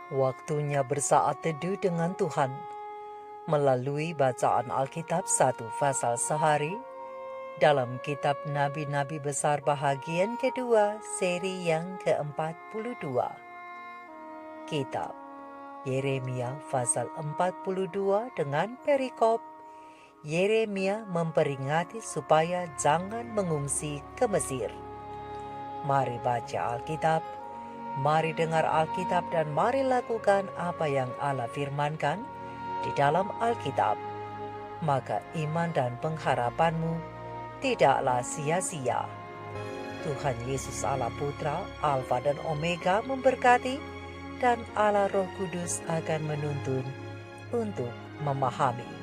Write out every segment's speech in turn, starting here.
Waktunya bersaat teduh dengan Tuhan melalui bacaan Alkitab satu pasal sehari dalam kitab Nabi-Nabi Besar bahagian kedua seri yang ke-42. Kitab Yeremia pasal 42 dengan perikop Yeremia memperingati supaya jangan mengungsi ke Mesir. Mari baca Alkitab, mari dengar Alkitab, dan mari lakukan apa yang Allah firmankan di dalam Alkitab. Maka iman dan pengharapanmu tidaklah sia-sia. Tuhan Yesus Allah Putra, Alfa dan Omega memberkati, dan Allah Roh Kudus akan menuntun untuk memahami.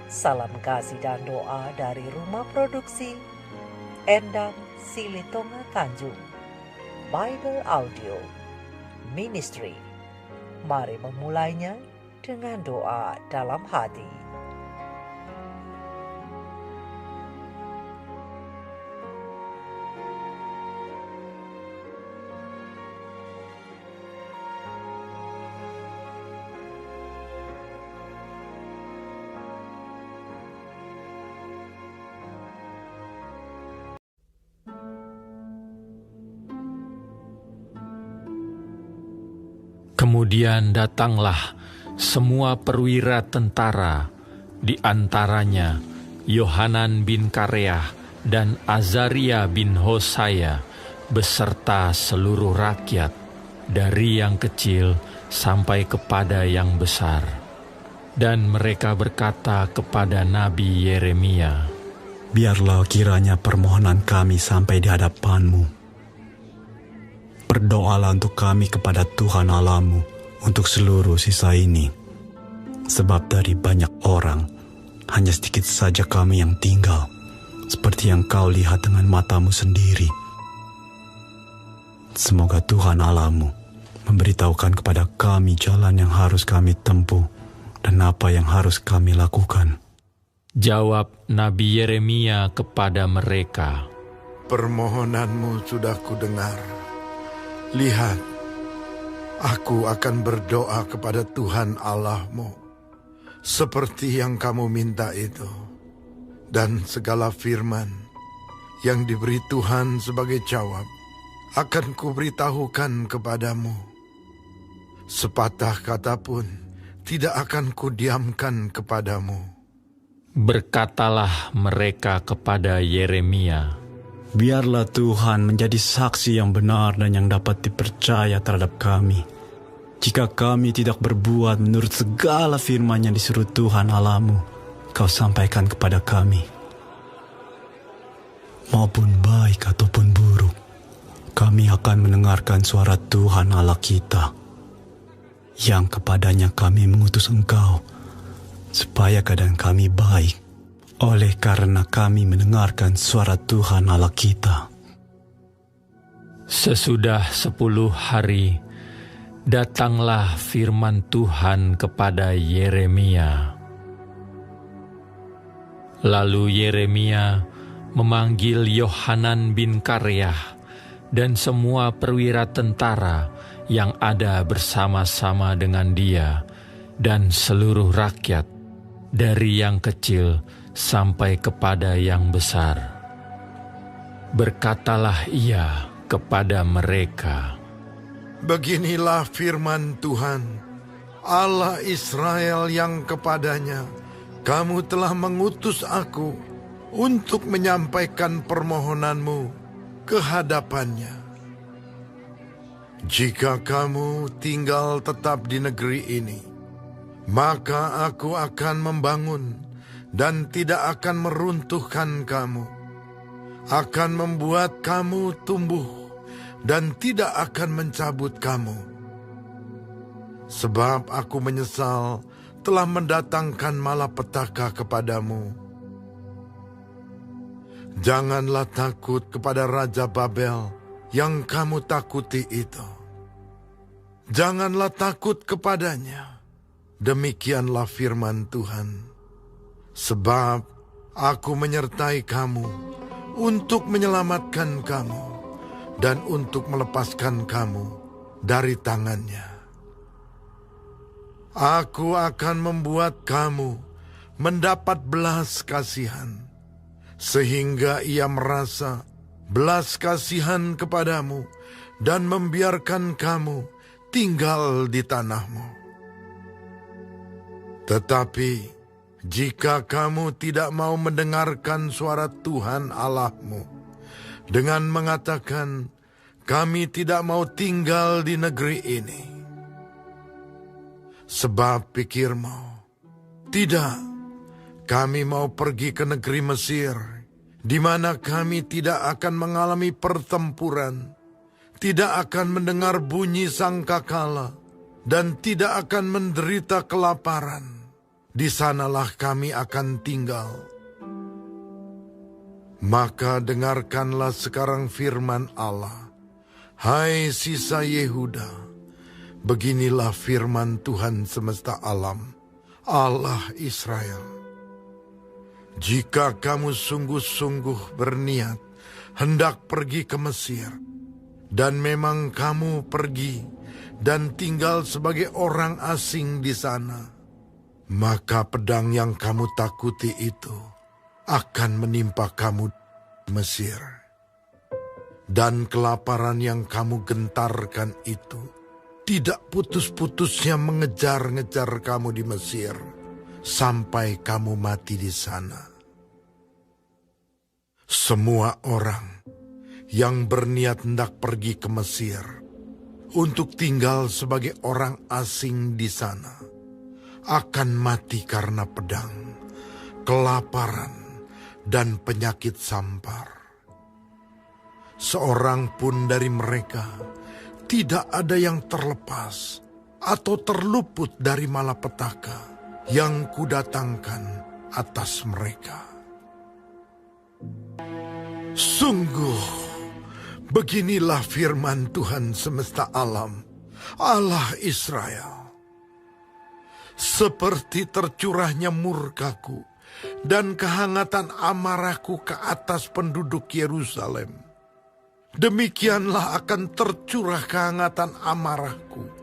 Salam kasih dan doa dari Rumah Produksi Endang Silitonga Tanjung Bible Audio Ministry. Mari memulainya dengan doa dalam hati. Kemudian datanglah semua perwira tentara, di antaranya Yohanan bin Kareah dan Azaria bin Hosaya, beserta seluruh rakyat, dari yang kecil sampai kepada yang besar. Dan mereka berkata kepada Nabi Yeremia, "Biarlah kiranya permohonan kami sampai di hadapan-Mu. Berdoalah untuk kami kepada Tuhan Allahmu untuk seluruh sisa ini. Sebab dari banyak orang, hanya sedikit saja kami yang tinggal, seperti yang kau lihat dengan matamu sendiri. Semoga Tuhan Allahmu memberitahukan kepada kami jalan yang harus kami tempuh dan apa yang harus kami lakukan." Jawab Nabi Yeremia kepada mereka, "Permohonanmu sudah kudengar. Lihat, aku akan berdoa kepada Tuhan Allahmu, seperti yang kamu minta itu. Dan segala firman yang diberi Tuhan sebagai jawab, akan kuberitahukan kepadamu. Sepatah kata pun tidak akan kudiamkan kepadamu." Berkatalah mereka kepada Yeremia, "Biarlah Tuhan menjadi saksi yang benar dan yang dapat dipercaya terhadap kami, jika kami tidak berbuat menurut segala firman yang disuruh Tuhan Allahmu kau sampaikan kepada kami. Maupun baik ataupun buruk, kami akan mendengarkan suara Tuhan Allah kita, yang kepadanya kami mengutus Engkau, supaya keadaan kami baik, oleh karena kami mendengarkan suara Tuhan Allah kita." Sesudah 10 hari, datanglah firman Tuhan kepada Yeremia. Lalu Yeremia memanggil Yohanan bin Kareah dan semua perwira tentara yang ada bersama-sama dengan dia, dan seluruh rakyat, dari yang kecil sampai kepada yang besar. Berkatalah ia kepada mereka, "Beginilah firman Tuhan, Allah Israel, yang kepadanya kamu telah mengutus aku untuk menyampaikan permohonanmu ke hadapannya. Jika kamu tinggal tetap di negeri ini, maka aku akan membangun dan tidak akan meruntuhkan kamu, akan membuat kamu tumbuh dan tidak akan mencabut kamu. Sebab aku menyesal telah mendatangkan malapetaka kepadamu. Janganlah takut kepada Raja Babel yang kamu takuti itu. Janganlah takut kepadanya. Demikianlah firman Tuhan. Sebab aku menyertai kamu untuk menyelamatkan kamu dan untuk melepaskan kamu dari tangannya. Aku akan membuat kamu mendapat belas kasihan, sehingga ia merasa belas kasihan kepadamu dan membiarkan kamu tinggal di tanahmu. Tetapi jika kamu tidak mau mendengarkan suara Tuhan Allahmu dengan mengatakan, "Kami tidak mau tinggal di negeri ini," sebab pikirmu, "Tidak, kami mau pergi ke negeri Mesir, di mana kami tidak akan mengalami pertempuran, tidak akan mendengar bunyi sangkakala, dan tidak akan menderita kelaparan. Di sanalah kami akan tinggal." Maka dengarkanlah sekarang firman Allah, hai sisa Yehuda, beginilah firman Tuhan semesta alam, Allah Israel. Jika kamu sungguh-sungguh berniat hendak pergi ke Mesir, dan memang kamu pergi dan tinggal sebagai orang asing di sana, maka pedang yang kamu takuti itu akan menimpa kamu Mesir. Dan kelaparan yang kamu gentarkan itu tidak putus-putusnya mengejar-ngejar kamu di Mesir sampai kamu mati di sana. Semua orang yang berniat hendak pergi ke Mesir untuk tinggal sebagai orang asing di sana akan mati karena pedang, kelaparan, dan penyakit sampar. Seorang pun dari mereka tidak ada yang terlepas atau terluput dari malapetaka yang kudatangkan atas mereka. Sungguh, beginilah firman Tuhan semesta alam, Allah Israel. Seperti tercurahnya murkaku dan kehangatan amarahku ke atas penduduk Yerusalem, demikianlah akan tercurah kehangatan amarahku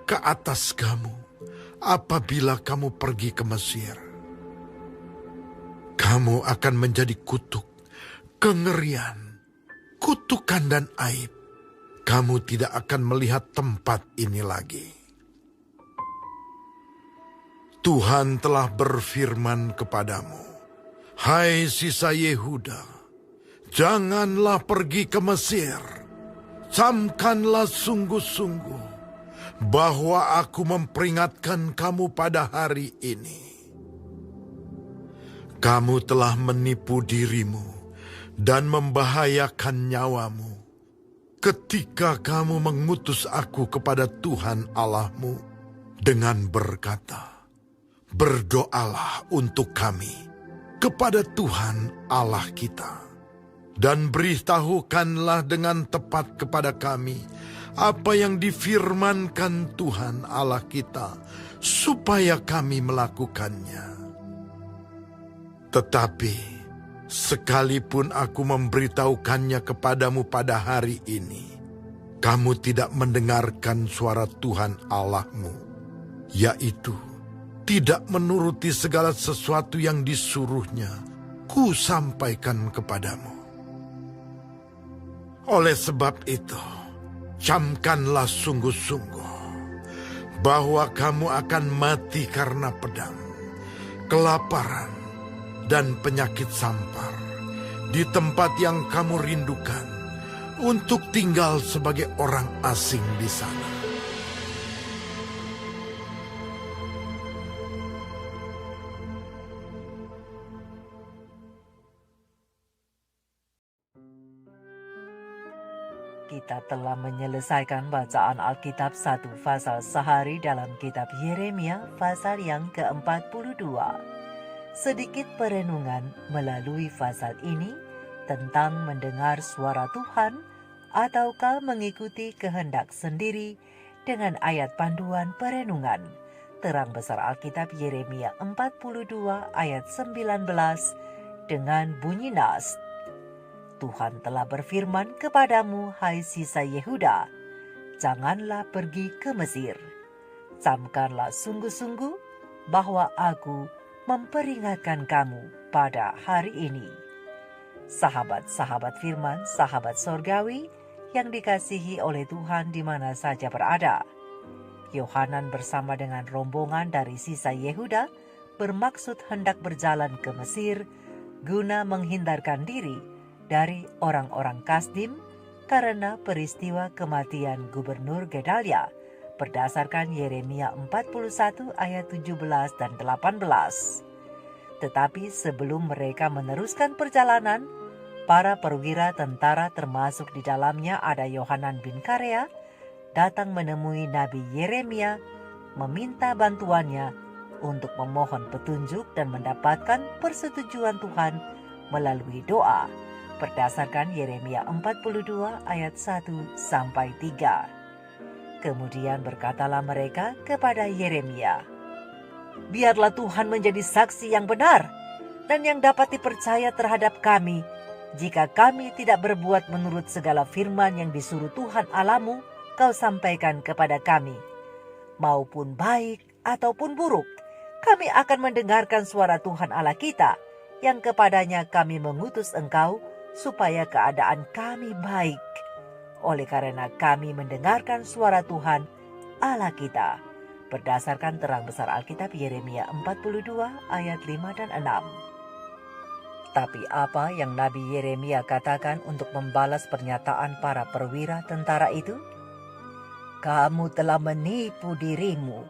ke atas kamu apabila kamu pergi ke Mesir. Kamu akan menjadi kutuk, kengerian, kutukan dan aib. Kamu tidak akan melihat tempat ini lagi. Tuhan telah berfirman kepadamu, hai sisa Yehuda, janganlah pergi ke Mesir. Camkanlah sungguh-sungguh bahwa aku memperingatkan kamu pada hari ini. Kamu telah menipu dirimu dan membahayakan nyawamu ketika kamu mengutus aku kepada Tuhan Allahmu dengan berkata, berdoalah untuk kami kepada Tuhan Allah kita, dan beritahukanlah dengan tepat kepada kami apa yang difirmankan Tuhan Allah kita, supaya kami melakukannya. Tetapi sekalipun aku memberitahukannya kepadamu pada hari ini, kamu tidak mendengarkan suara Tuhan Allahmu, yaitu tidak menuruti segala sesuatu yang disuruhnya, ku sampaikan kepadamu. Oleh sebab itu, camkanlah sungguh-sungguh bahwa kamu akan mati karena pedang, kelaparan, dan penyakit sampar di tempat yang kamu rindukan untuk tinggal sebagai orang asing di sana. Kita telah menyelesaikan bacaan Alkitab 1 pasal sehari dalam kitab Yeremia pasal yang ke-42. Sedikit perenungan melalui pasal ini tentang mendengar suara Tuhan ataukah mengikuti kehendak sendiri dengan ayat panduan perenungan. Terang besar Alkitab Yeremia 42 ayat 19 dengan bunyi nas. Tuhan telah berfirman kepadamu, hai sisa Yehuda, janganlah pergi ke Mesir. Camkanlah sungguh-sungguh bahwa aku memperingatkan kamu pada hari ini. Sahabat-sahabat firman, sahabat sorgawi yang dikasihi oleh Tuhan di mana saja berada. Yohanan bersama dengan rombongan dari sisa Yehuda bermaksud hendak berjalan ke Mesir guna menghindarkan diri dari orang-orang Kasdim karena peristiwa kematian Gubernur Gedalia berdasarkan Yeremia 41 ayat 17 dan 18. Tetapi sebelum mereka meneruskan perjalanan, para perwira tentara termasuk di dalamnya ada Yohanan bin Karea datang menemui Nabi Yeremia meminta bantuannya untuk memohon petunjuk dan mendapatkan persetujuan Tuhan melalui doa berdasarkan Yeremia 42 ayat 1-3. Kemudian berkatalah mereka kepada Yeremia, "Biarlah Tuhan menjadi saksi yang benar dan yang dapat dipercaya terhadap kami jika kami tidak berbuat menurut segala firman yang disuruh Tuhan Allahmu kau sampaikan kepada kami. Maupun baik ataupun buruk, kami akan mendengarkan suara Tuhan Allah kita yang kepadanya kami mengutus engkau supaya keadaan kami baik. Oleh karena kami mendengarkan suara Tuhan Allah kita." Berdasarkan terang besar Alkitab Yeremia 42 ayat 5 dan 6. Tapi apa yang Nabi Yeremia katakan untuk membalas pernyataan para perwira tentara itu? "Kamu telah menipu dirimu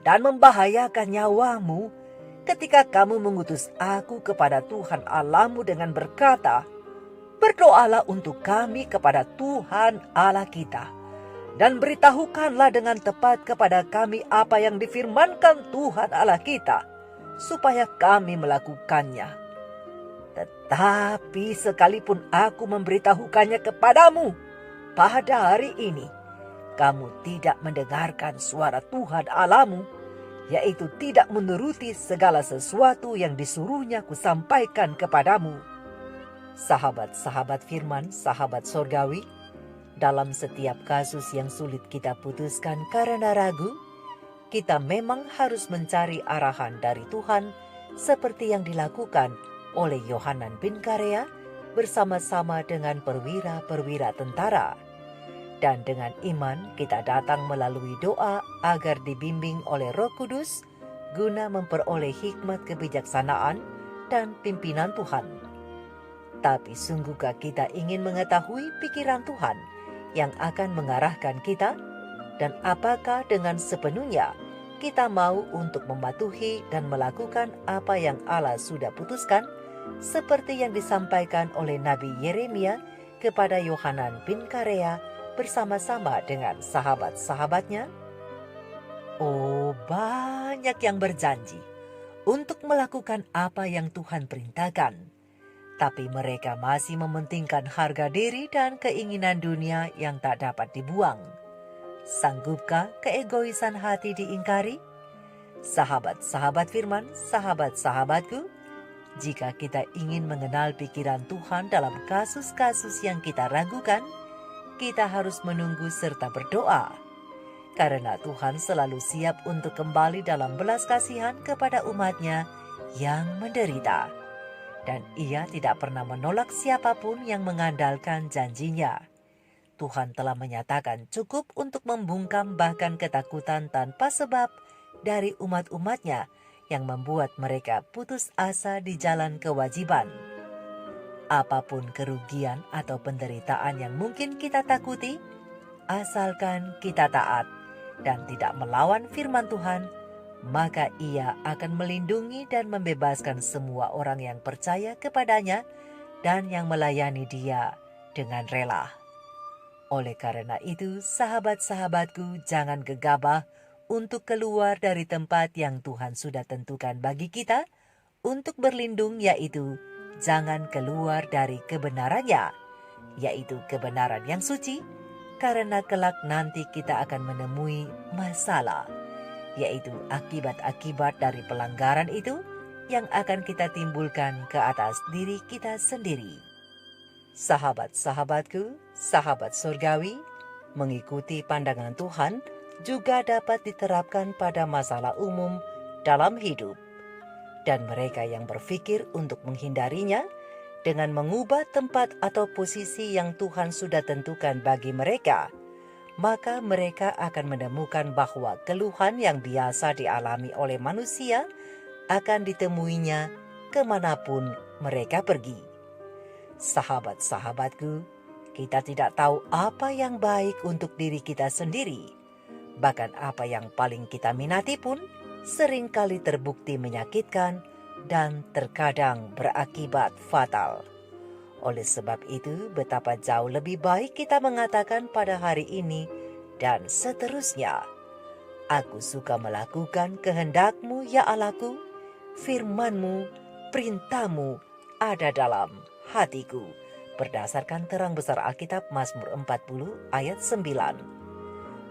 dan membahayakan nyawamu ketika kamu mengutus aku kepada Tuhan Allahmu dengan berkata, 'Berdoalah untuk kami kepada Tuhan Allah kita, dan beritahukanlah dengan tepat kepada kami apa yang difirmankan Tuhan Allah kita, supaya kami melakukannya.' Tetapi sekalipun aku memberitahukannya kepadamu pada hari ini, kamu tidak mendengarkan suara Tuhan Allahmu, yaitu tidak menuruti segala sesuatu yang disuruhnya kusampaikan kepadamu." Sahabat-sahabat firman, sahabat sorgawi, dalam setiap kasus yang sulit kita putuskan karena ragu, kita memang harus mencari arahan dari Tuhan seperti yang dilakukan oleh Yohanan bin Karea bersama-sama dengan perwira-perwira tentara. Dan dengan iman kita datang melalui doa agar dibimbing oleh Roh Kudus guna memperoleh hikmat kebijaksanaan dan pimpinan Tuhan. Tapi sungguhkah kita ingin mengetahui pikiran Tuhan yang akan mengarahkan kita? Dan apakah dengan sepenuhnya kita mau untuk mematuhi dan melakukan apa yang Allah sudah putuskan, seperti yang disampaikan oleh Nabi Yeremia kepada Yohanan bin Karea bersama-sama dengan sahabat-sahabatnya? Oh, banyak yang berjanji untuk melakukan apa yang Tuhan perintahkan, tapi mereka masih mementingkan harga diri dan keinginan dunia yang tak dapat dibuang. Sanggupkah keegoisan hati diingkari? Sahabat-sahabat firman, sahabat-sahabatku, jika kita ingin mengenal pikiran Tuhan dalam kasus-kasus yang kita ragukan, kita harus menunggu serta berdoa. Karena Tuhan selalu siap untuk kembali dalam belas kasihan kepada umatnya yang menderita. Dan Ia tidak pernah menolak siapapun yang mengandalkan janjinya. Tuhan telah menyatakan cukup untuk membungkam bahkan ketakutan tanpa sebab dari umat-umatnya yang membuat mereka putus asa di jalan kewajiban. Apapun kerugian atau penderitaan yang mungkin kita takuti, asalkan kita taat dan tidak melawan firman Tuhan, maka Ia akan melindungi dan membebaskan semua orang yang percaya kepadanya dan yang melayani Dia dengan rela. Oleh karena itu, sahabat-sahabatku, jangan gegabah untuk keluar dari tempat yang Tuhan sudah tentukan bagi kita untuk berlindung, yaitu jangan keluar dari kebenarannya, yaitu kebenaran yang suci, karena kelak nanti kita akan menemui masalah, yaitu akibat-akibat dari pelanggaran itu yang akan kita timbulkan ke atas diri kita sendiri. Sahabat-sahabatku, sahabat surgawi, mengikuti pandangan Tuhan juga dapat diterapkan pada masalah umum dalam hidup. Dan mereka yang berpikir untuk menghindarinya dengan mengubah tempat atau posisi yang Tuhan sudah tentukan bagi mereka, maka mereka akan menemukan bahwa keluhan yang biasa dialami oleh manusia akan ditemuinya kemanapun mereka pergi. Sahabat-sahabatku, kita tidak tahu apa yang baik untuk diri kita sendiri. Bahkan apa yang paling kita minati pun seringkali terbukti menyakitkan dan terkadang berakibat fatal. Oleh sebab itu, betapa jauh lebih baik kita mengatakan pada hari ini dan seterusnya, "Aku suka melakukan kehendak-Mu, ya Allahku, firman-Mu, perintah-Mu ada dalam hatiku." Berdasarkan terang besar Alkitab Mazmur 40 ayat 9.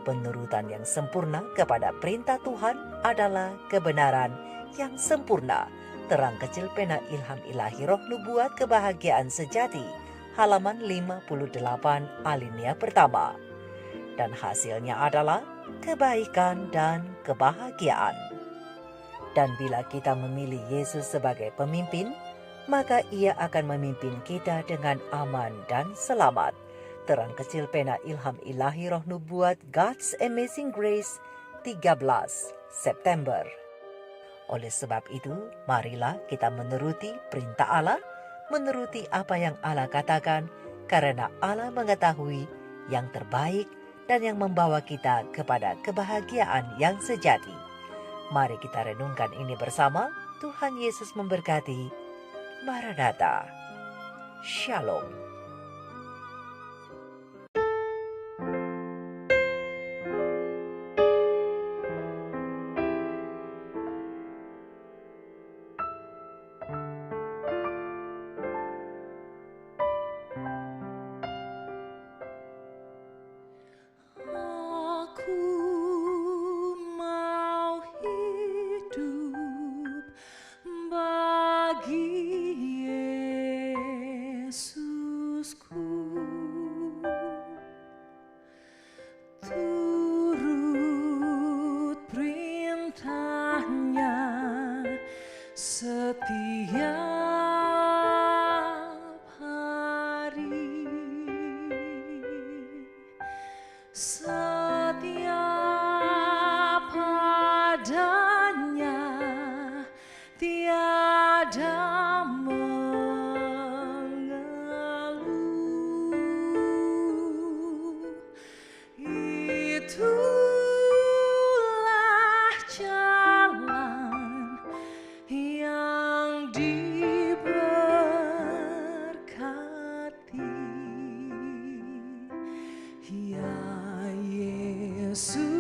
Penurutan yang sempurna kepada perintah Tuhan adalah kebenaran yang sempurna. Terang kecil pena ilham ilahi roh nubuat kebahagiaan sejati, halaman 58 alinea pertama. Dan hasilnya adalah kebaikan dan kebahagiaan. Dan bila kita memilih Yesus sebagai pemimpin, maka Ia akan memimpin kita dengan aman dan selamat. Terang kecil pena ilham ilahi roh nubuat God's Amazing Grace, 13 September. Oleh sebab itu, marilah kita menuruti perintah Allah, menuruti apa yang Allah katakan, karena Allah mengetahui yang terbaik dan yang membawa kita kepada kebahagiaan yang sejati. Mari kita renungkan ini bersama. Tuhan Yesus memberkati. Maranatha. Shalom. Setiap hari, setiap padanya, tiada mengeluh. Itulah jalan yang diberkati, ya Yesus.